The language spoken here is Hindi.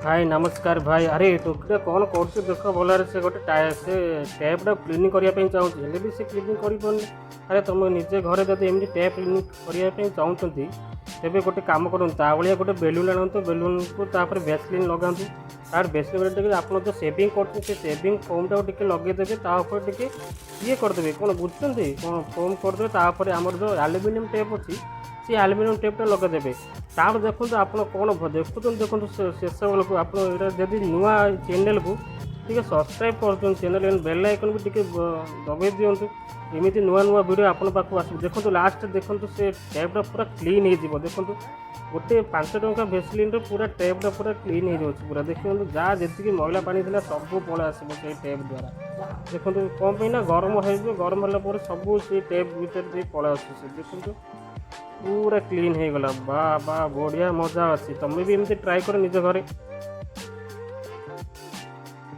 भाई नमस्कार भाई। अरे टोकीटा कौन कर देख भलରେ से गोटे से टैप्टा क्लीनिंग करने चाहूँगी हेल्ले भी से क्लीनिंग कर। अरे तुम निजे घरे जब एमती टैप क्लीनिंग करने चाहूँगी तेरे गोटे कम करूँ भाया गोटे बेलून आनतु बेलून को भैसलिन लगातु तार भैसलिन आप जो सेविंग कर सेविंग फोमटा टे लगेदेवे टे ये करदे कौन बुझे कौन फोम करदे आम जो आलुमिनियम टेप अच्छी सी आलुमिनियम टेपटा लगेदेवे तार देखो आप कौन देखुं देखो शेष बेलू आप जदि नुआ चैनल को टी सब्सक्राइब कर चैनल बेल आइकन भी टी दबाई दिंतु एमती नुआ नुआ वीडियो आपन पाक आस देखो लास्ट देखो से टैपटा पूरा क्लीन हो देखो गोटे 5 टंका भेसलिन पूरा टैपटा पूरा क्लीन हो जाए पूरा देखो जहाँ जी मैला पानी था सब पलै आस टैप द्वारा देखो कौन पे ना गरम हो गरम होगा सब से टैप भर पलै आस देखो पूरा क्लीन हो गला बा बढ़िया मजा अच्छी तुम भी एमती ट्राए कर निज घरे।